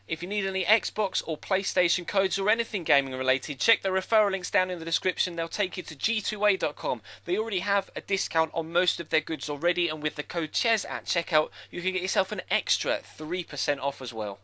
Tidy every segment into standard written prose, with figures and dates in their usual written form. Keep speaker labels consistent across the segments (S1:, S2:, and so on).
S1: If you need any Xbox or PlayStation codes or anything gaming related, check the referral links down in the description. They'll take you to g2a.com. They already have a discount on most of their goods already, and with the code CHES at checkout, you can get yourself an extra 3% off as well.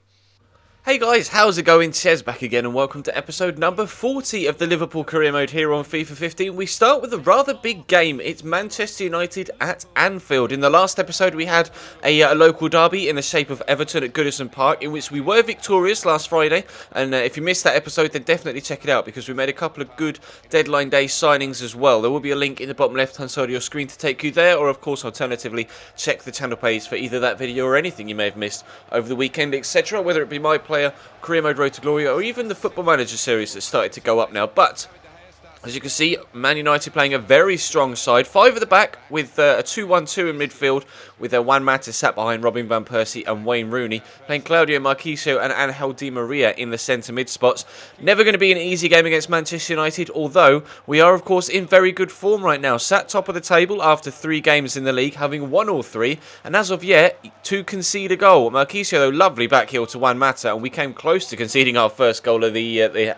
S2: Hey guys, how's it going? Chez back again and welcome to episode number 40 of the Liverpool career mode here on FIFA 15. We start with a rather big game. It's Manchester United at Anfield. In the last episode we had a local derby in the shape of Everton at Goodison Park, in which we were victorious last Friday. And if you missed that episode, then definitely check it out because we made a couple of good deadline day signings as well. There will be a link in the bottom left hand side of your screen to take you there, or of course alternatively check the channel page for either that video or anything you may have missed over the weekend, etc. Whether it be my player, career mode Road to Glory, or even the Football Manager series that's started to go up now. But as you can see, Man United playing a very strong side. 5 at the back with a 2-1-2 in midfield, with Juan Mata sat behind Robin Van Persie and Wayne Rooney, playing Claudio Marchisio and Angel Di Maria in the centre mid spots. Never going to be an easy game against Manchester United, although we are of course in very good form right now. Sat top of the table after 3 games in the league, having won all 3, and as of yet, to concede a goal. Marchisio, though, lovely backheel to Juan Mata, and we came close to conceding our first goal of the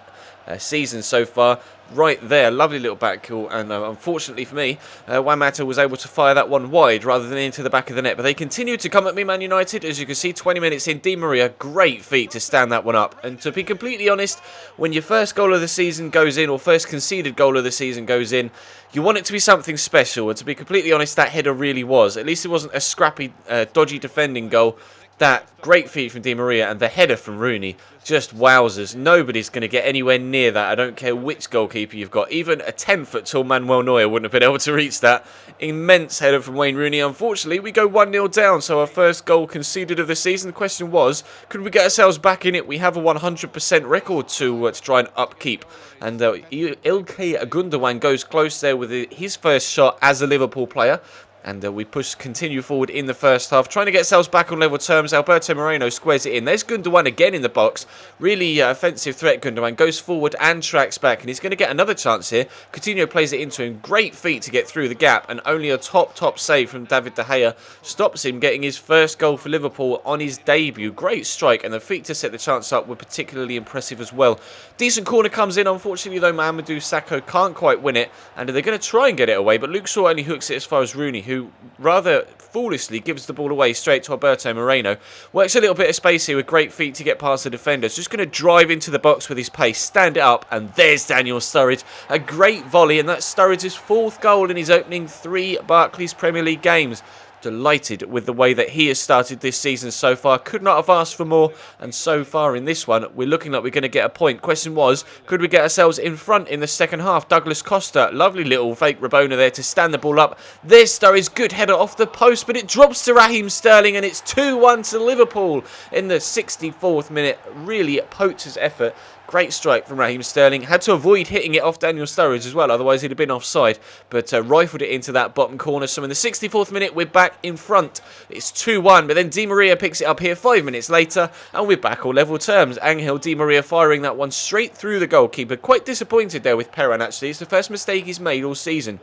S2: season so far. Right there, lovely little back heel, and unfortunately for me, Juan Mata was able to fire that one wide rather than into the back of the net. But they continued to come at me, Man United. As you can see, 20 minutes in, Di Maria, great feat to stand that one up. And to be completely honest, when your first goal of the season goes in, or first conceded goal of the season goes in, you want it to be something special. And to be completely honest, that header really was. At least it wasn't a scrappy, dodgy defending goal. That great feat from Di Maria and the header from Rooney, just wowzers. Nobody's going to get anywhere near that. I don't care which goalkeeper you've got. Even a 10-foot tall Manuel Neuer wouldn't have been able to reach that. Immense header from Wayne Rooney. Unfortunately, we go 1-0 down, so our first goal conceded of the season. The question was, could we get ourselves back in it? We have a 100% record to try and upkeep. And Ilkay Gundogan goes close there with his first shot as a Liverpool player. And we continue forward in the first half, trying to get ourselves back on level terms. Alberto Moreno squares it in. There's Gundogan again in the box. Really offensive threat, Gundogan. Goes forward and tracks back, and he's going to get another chance here. Coutinho plays it into him. Great feat to get through the gap, and only a top save from David De Gea stops him getting his first goal for Liverpool on his debut. Great strike, and the feat to set the chance up were particularly impressive as well. Decent corner comes in. Unfortunately, though, Mamadou Sakho can't quite win it, and they're going to try and get it away, but Luke Shaw only hooks it as far as Rooney, who rather foolishly gives the ball away straight to Alberto Moreno. Works a little bit of space here with great feet to get past the defenders. Just going to drive into the box with his pace, stand it up, and there's Daniel Sturridge. A great volley, and that's Sturridge's 4th goal in his opening 3 Barclays Premier League games. Delighted with the way that he has started this season so far. Could not have asked for more, and so far in this one we're looking like we're going to get a point. Question was, could we get ourselves in front in the second half? Douglas Costa, lovely little fake Rabona there to stand the ball up. There's Sturridge, good header off the post, but it drops to Raheem Sterling, and it's 2-1 to Liverpool in the 64th minute. Really poacher's effort. Great strike from Raheem Sterling. Had to avoid hitting it off Daniel Sturridge as well, otherwise he'd have been offside. But rifled it into that bottom corner. So in the 64th minute, we're back in front. It's 2-1, but then Di Maria picks it up here 5 minutes later, and we're back on level terms. Angel Di Maria firing that one straight through the goalkeeper. Quite disappointed there with Perrin, actually. It's the first mistake he's made all season.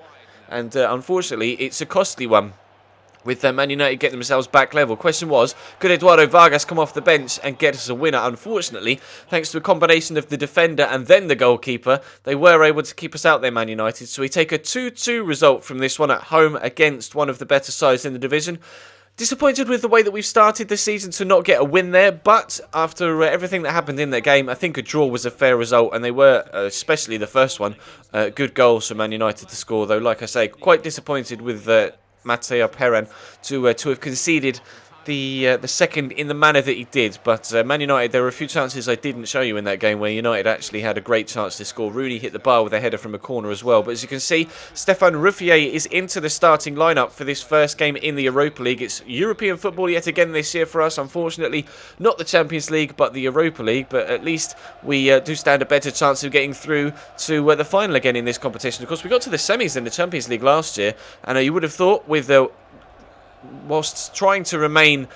S2: And unfortunately, it's a costly one, with Man United getting themselves back level. Question was, could Eduardo Vargas come off the bench and get us a winner? Unfortunately, thanks to a combination of the defender and then the goalkeeper, they were able to keep us out there, Man United. So we take a 2-2 result from this one at home against one of the better sides in the division. Disappointed with the way that we've started the season to not get a win there, but after everything that happened in that game, I think a draw was a fair result, and they were, especially the first one, good goals for Man United to score, though, like I say, quite disappointed with Matteo Perrin to have conceded the second in the manner that he did. But Man United, there were a few chances I didn't show you in that game where United actually had a great chance to score. Rooney hit the bar with a header from a corner as well. But as you can see, Stéphane Ruffier is into the starting lineup for this first game in the Europa League. It's European football yet again this year for us. Unfortunately, not the Champions League, but the Europa League. But at least we do stand a better chance of getting through to the final again in this competition. Of course, we got to the semis in the Champions League last year, and you would have thought with whilst trying to remain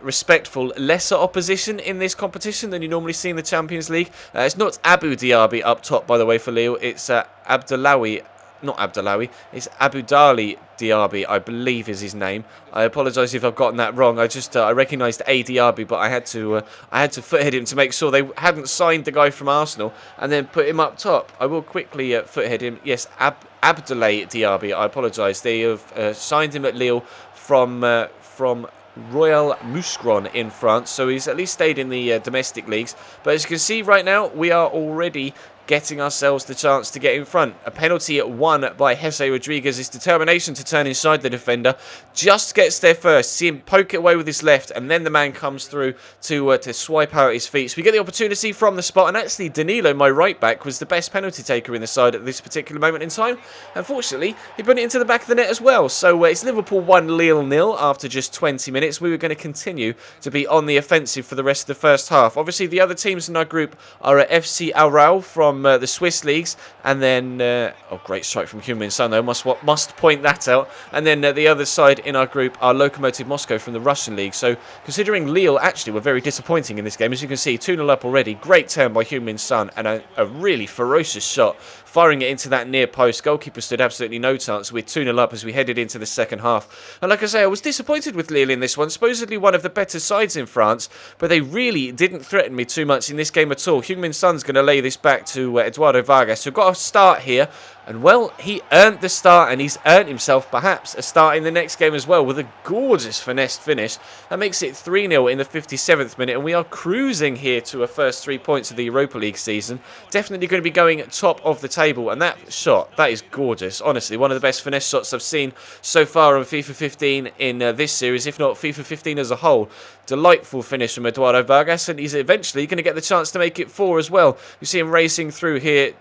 S2: respectful, lesser opposition in this competition than you normally see in the Champions League. It's not Abu Diaby up top, by the way, for Lille. It's Abdullahi not Abdullawi, it's Abudali Diaby, I believe is his name. I apologise if I've gotten that wrong. I recognised A Diaby, but I had to foothead him to make sure they hadn't signed the guy from Arsenal and then put him up top. I will quickly foothead him. Yes, Abdoulaye Diaby. I apologise. They have signed him at Lille from Royal Mouscron in France, so he's at least stayed in the domestic leagues. But as you can see right now, we are already getting ourselves the chance to get in front. A penalty won by Jesse Rodriguez. His determination to turn inside the defender just gets there first. See him poke it away with his left, and then the man comes through to swipe out his feet. So we get the opportunity from the spot, and actually Danilo, my right back, was the best penalty taker in the side at this particular moment in time. Unfortunately, he put it into the back of the net as well. So it's Liverpool 1, Lille 0 after just 20 minutes. We were going to continue to be on the offensive for the rest of the first half. Obviously, the other teams in our group are FC Aarau from the Swiss leagues, and then great strike from Heung-min Son though, must point that out. And then the other side in our group are Lokomotiv Moscow from the Russian league. So considering Lille actually were very disappointing in this game, as you can see, 2-0 up already. Great turn by Heung-min Son and a really ferocious shot, firing it into that near post. Goalkeeper stood absolutely no chance with 2-0 up as we headed into the second half. And like I say, I was disappointed with Lille in this one. Supposedly one of the better sides in France, but they really didn't threaten me too much in this game at all. Heung-min Son's going to lay this back to Eduardo Vargas, who got a start here. And, well, he earned the start, and he's earned himself, perhaps, a start in the next game as well with a gorgeous finesse finish. That makes it 3-0 in the 57th minute, and we are cruising here to our first 3 points of the Europa League season. Definitely going to be going top of the table, and that shot, that is gorgeous. Honestly, one of the best finesse shots I've seen so far on FIFA 15 in this series, if not FIFA 15 as a whole. Delightful finish from Eduardo Vargas, and he's eventually going to get the chance to make it 4 as well. You see him racing through here,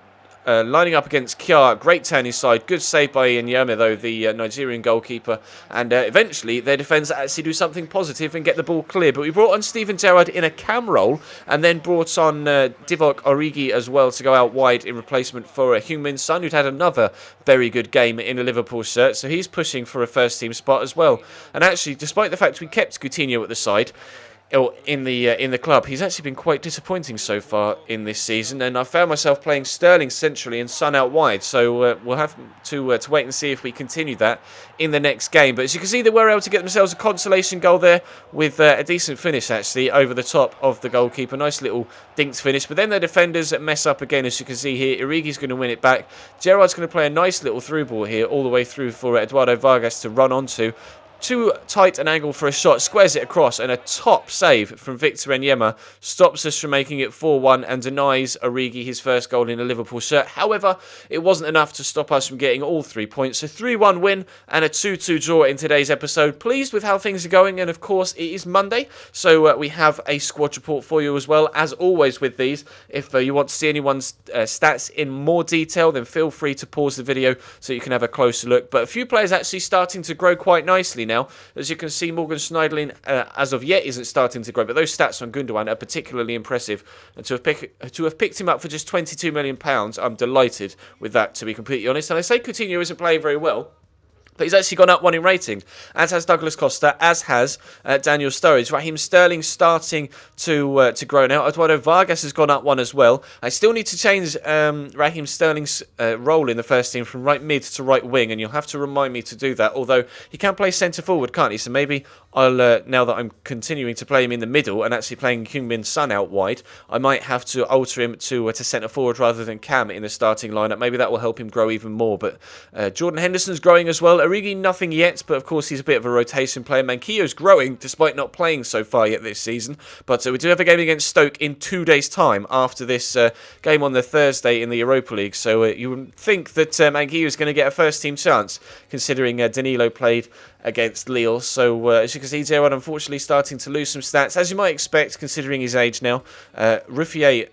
S2: lining up against Kjaer. Great turn inside. Good save by Inyame, though, the Nigerian goalkeeper. And eventually, their defence actually do something positive and get the ball clear. But we brought on Steven Gerrard in a cam roll and then brought on Divock Origi as well to go out wide in replacement for Heung-min Son, who'd had another very good game in a Liverpool shirt. So he's pushing for a first-team spot as well. And actually, despite the fact we kept Coutinho at the side, in the club, he's actually been quite disappointing so far in this season, and I found myself playing Sterling centrally and Son out wide. So we'll have to wait and see if we continue that in the next game. But as you can see, they were able to get themselves a consolation goal there with a decent finish actually over the top of the goalkeeper. Nice little dinked finish. But then the defenders mess up again, as you can see here. Irigi's going to win it back. Gerrard's going to play a nice little through ball here all the way through for Eduardo Vargas to run onto. Too tight an angle for a shot, squares it across, and a top save from Victor Wanyama stops us from making it 4-1 and denies Origi his first goal in a Liverpool shirt. However, it wasn't enough to stop us from getting all 3 points. A 3-1 win and a 2-2 draw in today's episode. Pleased with how things are going, and of course it is Monday, so we have a squad report for you as well, as always with these. If you want to see anyone's stats in more detail, then feel free to pause the video so you can have a closer look. But a few players actually starting to grow quite nicely now. As you can see, Morgan Schneiderlin, as of yet, isn't starting to grow, but those stats on Gundogan are particularly impressive. And to have picked him up for just £22 million, I'm delighted with that, to be completely honest. And I say Coutinho isn't playing very well, but he's actually gone up 1 in rating, as has Douglas Costa, as has Daniel Sturridge. Raheem Sterling starting to grow now. Eduardo Vargas has gone up 1 as well. I still need to change Raheem Sterling's role in the first team from right mid to right wing, and you'll have to remind me to do that. Although he can play centre forward, can't he? So maybe I'll now that I'm continuing to play him in the middle and actually playing Heung-min Son out wide, I might have to alter him to centre forward rather than Cam in the starting lineup. Maybe that will help him grow even more. But Jordan Henderson's growing as well. Origi, nothing yet, but of course he's a bit of a rotation player. Manquillo's growing despite not playing so far yet this season. But we do have a game against Stoke in 2 days' time after this game on the Thursday in the Europa League. So you would think that Manquillo is going to get a first-team chance, considering Danilo played against Lille. So as you can see, Gerrard unfortunately starting to lose some stats, as you might expect considering his age now. Ruffier,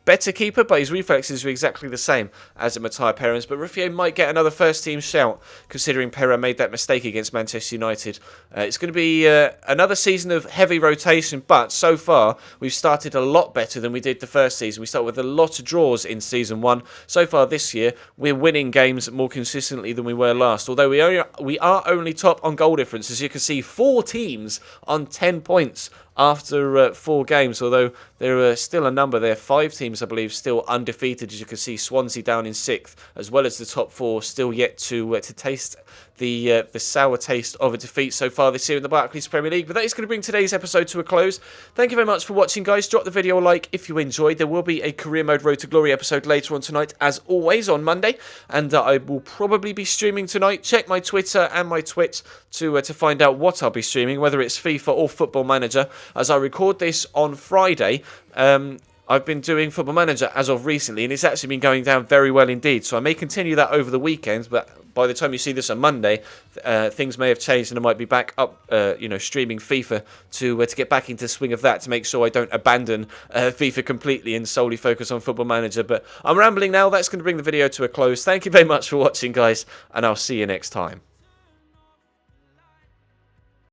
S2: better keeper, but his reflexes are exactly the same as Matthias Perez. But Ruffier might get another first-team shout, considering Perez made that mistake against Manchester United. It's going to be another season of heavy rotation, but so far we've started a lot better than we did the first season. We started with a lot of draws in Season 1. So far this year, we're winning games more consistently than we were last. Although we are only top on goal difference. As you can see, 4 teams on 10 points after 4 games, although there are still a number there. 5 teams, I believe, still undefeated. As you can see, Swansea down in 6th, as well as the top 4 still yet to taste the sour taste of a defeat so far this year in the Barclays Premier League. But that is going to bring today's episode to a close. Thank you very much for watching, guys. Drop the video a like if you enjoyed. There will be a Career Mode Road to Glory episode later on tonight, as always, on Monday. And I will probably be streaming tonight. Check my Twitter and my Twitch to find out what I'll be streaming, whether it's FIFA or Football Manager. As I record this on Friday, I've been doing Football Manager as of recently, and it's actually been going down very well indeed. So I may continue that over the weekend, but by the time you see this on Monday, things may have changed, and I might be back up, streaming FIFA to get back into the swing of that, to make sure I don't abandon FIFA completely and solely focus on Football Manager. But I'm rambling now. That's going to bring the video to a close. Thank you very much for watching, guys, and I'll see you next time.